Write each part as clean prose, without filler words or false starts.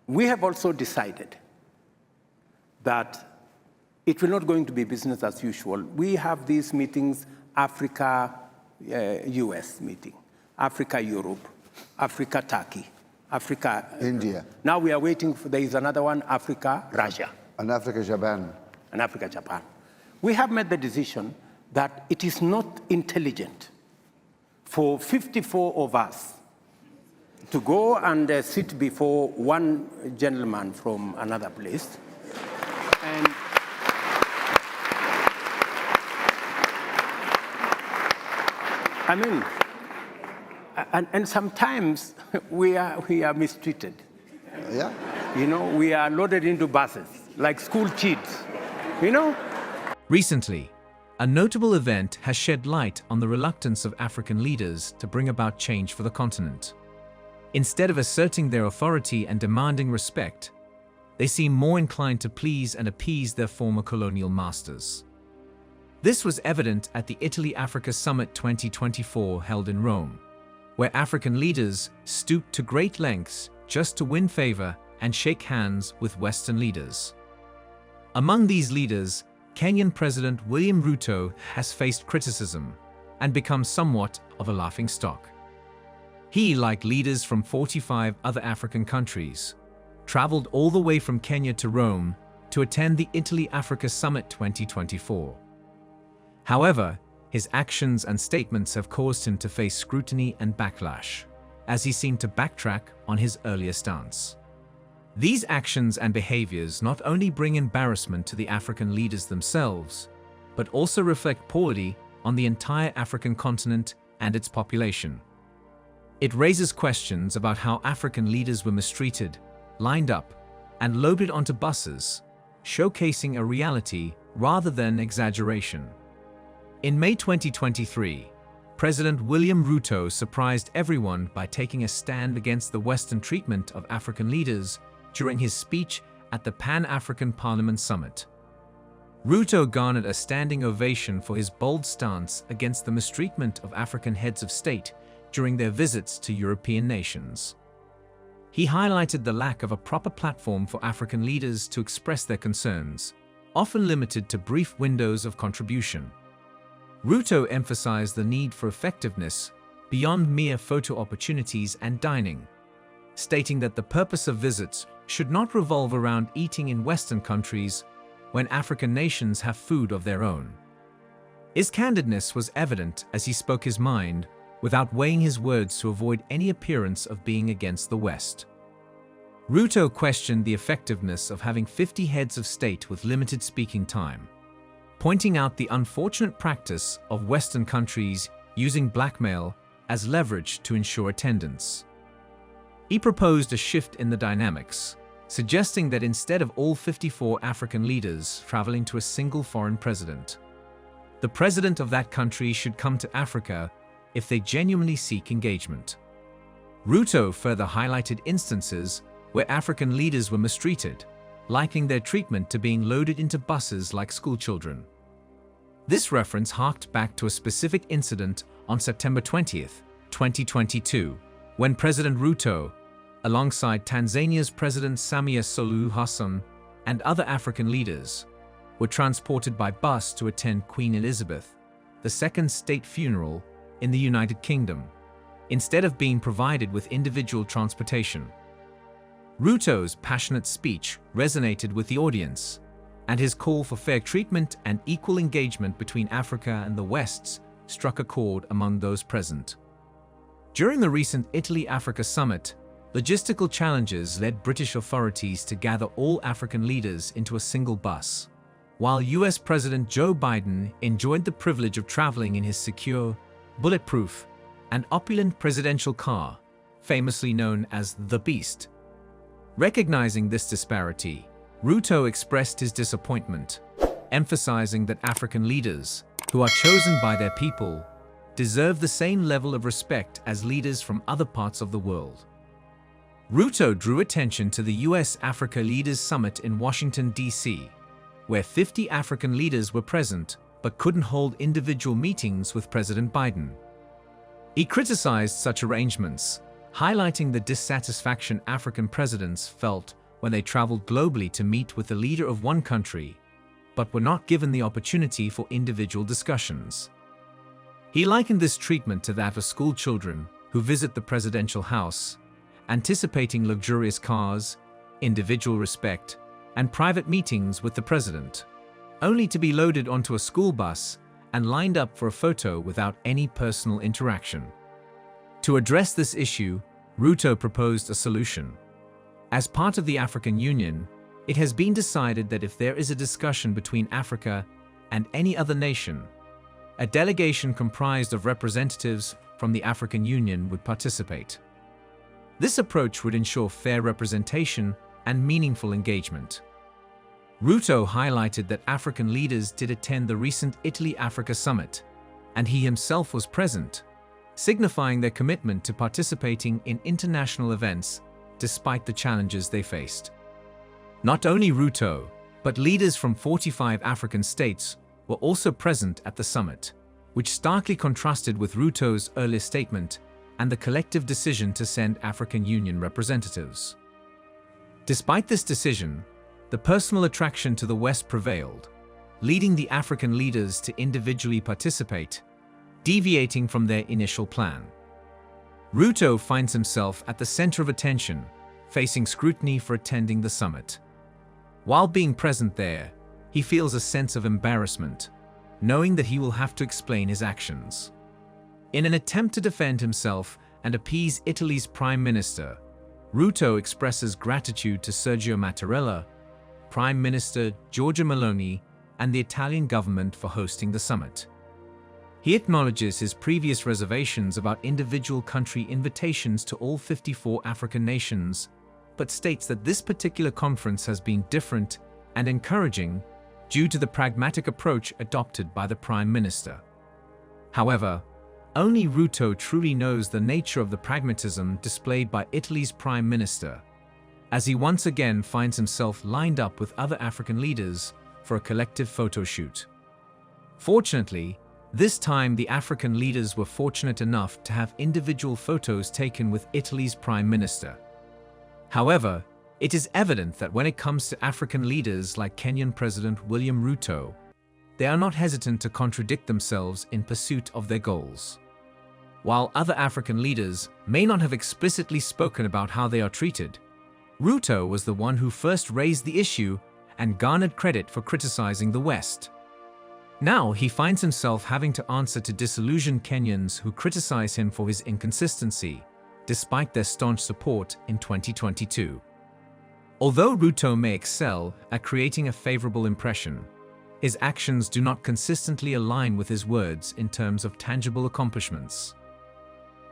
We have also decided that it will not going to be business as usual. We have these meetings, Africa, US meeting, Africa, Europe, Africa, Turkey, Africa, India. Now we are waiting for, there is another one, Africa, Russia. And Africa, Japan. And Africa, Japan. We have made the decision that it is not intelligent for 54 of us to go and sit before one gentleman from another place. And I mean, and sometimes we are mistreated. Yeah. You know, we are loaded into buses, like school kids, you know? Recently, a notable event has shed light on the reluctance of African leaders to bring about change for the continent. Instead of asserting their authority and demanding respect, they seem more inclined to please and appease their former colonial masters. This was evident at the Italy-Africa Summit 2024 held in Rome, where African leaders stooped to great lengths just to win favor and shake hands with Western leaders. Among these leaders, Kenyan President William Ruto has faced criticism and become somewhat of a laughingstock. He, like leaders from 45 other African countries, traveled all the way from Kenya to Rome to attend the Italy-Africa Summit 2024. However, his actions and statements have caused him to face scrutiny and backlash, as he seemed to backtrack on his earlier stance. These actions and behaviors not only bring embarrassment to the African leaders themselves, but also reflect poorly on the entire African continent and its population. It raises questions about how African leaders were mistreated, lined up, and loaded onto buses, showcasing a reality rather than exaggeration. In May 2023, President William Ruto surprised everyone by taking a stand against the Western treatment of African leaders during his speech at the Pan-African Parliament Summit. Ruto garnered a standing ovation for his bold stance against the mistreatment of African heads of state during their visits to European nations. He highlighted the lack of a proper platform for African leaders to express their concerns, often limited to brief windows of contribution. Ruto emphasized the need for effectiveness beyond mere photo opportunities and dining, stating that the purpose of visits should not revolve around eating in Western countries when African nations have food of their own. His candidness was evident as he spoke his mind without weighing his words to avoid any appearance of being against the West. Ruto questioned the effectiveness of having 50 heads of state with limited speaking time, pointing out the unfortunate practice of Western countries using blackmail as leverage to ensure attendance. He proposed a shift in the dynamics, suggesting that instead of all 54 African leaders traveling to a single foreign president, the president of that country should come to Africa if they genuinely seek engagement. Ruto further highlighted instances where African leaders were mistreated, likening their treatment to being loaded into buses like schoolchildren. This reference harked back to a specific incident on September 20th, 2022, when President Ruto, alongside Tanzania's President Samia Suluhu Hassan and other African leaders, were transported by bus to attend Queen Elizabeth II's state funeral in the United Kingdom, instead of being provided with individual transportation. Ruto's passionate speech resonated with the audience, and his call for fair treatment and equal engagement between Africa and the West struck a chord among those present. During the recent Italy-Africa Summit, logistical challenges led British authorities to gather all African leaders into a single bus, while US President Joe Biden enjoyed the privilege of traveling in his secure, bulletproof, and opulent presidential car, famously known as the Beast. Recognizing this disparity, Ruto expressed his disappointment, emphasizing that African leaders, who are chosen by their people, deserve the same level of respect as leaders from other parts of the world. Ruto drew attention to the US-Africa Leaders Summit in Washington, D.C., where 50 African leaders were present but couldn't hold individual meetings with President Biden. He criticized such arrangements, highlighting the dissatisfaction African presidents felt when they traveled globally to meet with the leader of one country, but were not given the opportunity for individual discussions. He likened this treatment to that of school children who visit the presidential house, anticipating luxurious cars, individual respect, and private meetings with the president, only to be loaded onto a school bus and lined up for a photo without any personal interaction. To address this issue, Ruto proposed a solution. As part of the African Union, it has been decided that if there is a discussion between Africa and any other nation, a delegation comprised of representatives from the African Union would participate. This approach would ensure fair representation and meaningful engagement. Ruto highlighted that African leaders did attend the recent Italy-Africa summit, and he himself was present, signifying their commitment to participating in international events despite the challenges they faced. Not only Ruto, but leaders from 45 African states were also present at the summit, which starkly contrasted with Ruto's earlier statement and the collective decision to send African Union representatives. Despite this decision, the personal attraction to the West prevailed, leading the African leaders to individually participate, deviating from their initial plan. Ruto finds himself at the center of attention, facing scrutiny for attending the summit. While being present there, he feels a sense of embarrassment, knowing that he will have to explain his actions. In an attempt to defend himself and appease Italy's Prime Minister, Ruto expresses gratitude to Sergio Mattarella, Prime Minister Giorgia Meloni, and the Italian government for hosting the summit. He acknowledges his previous reservations about individual country invitations to all 54 African nations, but states that this particular conference has been different and encouraging due to the pragmatic approach adopted by the Prime Minister. However, only Ruto truly knows the nature of the pragmatism displayed by Italy's Prime Minister, as he once again finds himself lined up with other African leaders for a collective photo shoot. Fortunately, this time the African leaders were fortunate enough to have individual photos taken with Italy's Prime Minister. However, it is evident that when it comes to African leaders like Kenyan President William Ruto, they are not hesitant to contradict themselves in pursuit of their goals. While other African leaders may not have explicitly spoken about how they are treated, Ruto was the one who first raised the issue and garnered credit for criticizing the West. Now he finds himself having to answer to disillusioned Kenyans who criticize him for his inconsistency, despite their staunch support in 2022. Although Ruto may excel at creating a favorable impression, his actions do not consistently align with his words in terms of tangible accomplishments.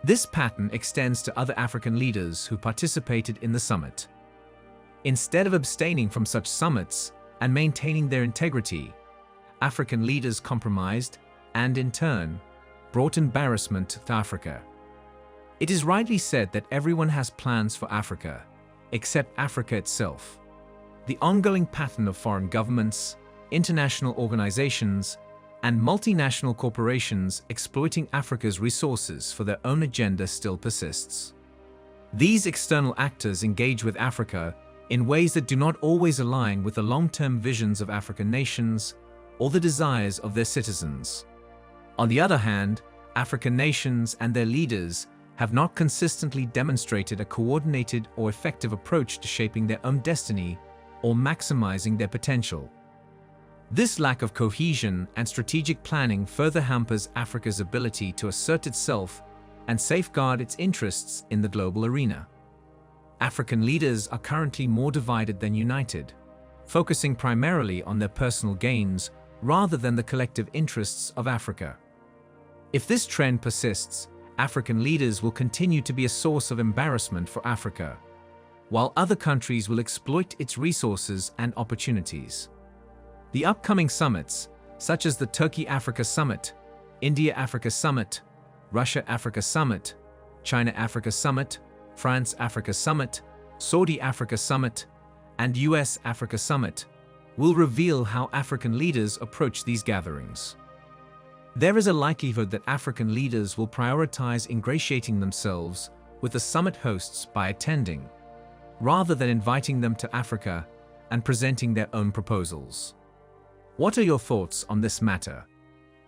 This pattern extends to other African leaders who participated in the summit. Instead of abstaining from such summits and maintaining their integrity, African leaders compromised and, in turn, brought embarrassment to Africa. It is rightly said that everyone has plans for Africa, except Africa itself. The ongoing pattern of foreign governments, international organizations, and multinational corporations exploiting Africa's resources for their own agenda still persists. These external actors engage with Africa in ways that do not always align with the long-term visions of African nations or the desires of their citizens. On the other hand, African nations and their leaders have not consistently demonstrated a coordinated or effective approach to shaping their own destiny or maximizing their potential. This lack of cohesion and strategic planning further hampers Africa's ability to assert itself and safeguard its interests in the global arena. African leaders are currently more divided than united, focusing primarily on their personal gains rather than the collective interests of Africa. If this trend persists, African leaders will continue to be a source of embarrassment for Africa, while other countries will exploit its resources and opportunities. The upcoming summits, such as the Turkey-Africa Summit, India-Africa Summit, Russia-Africa Summit, China-Africa Summit, France-Africa Summit, Saudi-Africa Summit, and US-Africa Summit, will reveal how African leaders approach these gatherings. There is a likelihood that African leaders will prioritize ingratiating themselves with the summit hosts by attending, rather than inviting them to Africa and presenting their own proposals. What are your thoughts on this matter?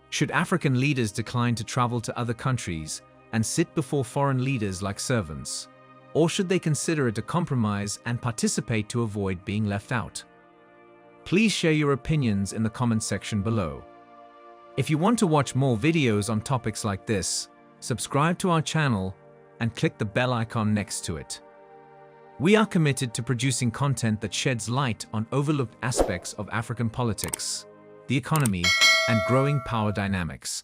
Should African leaders decline to travel to other countries and sit before foreign leaders like servants? Or should they consider it a compromise and participate to avoid being left out? Please share your opinions in the comments section below. If you want to watch more videos on topics like this, subscribe to our channel and click the bell icon next to it. We are committed to producing content that sheds light on overlooked aspects of African politics, the economy, and growing power dynamics.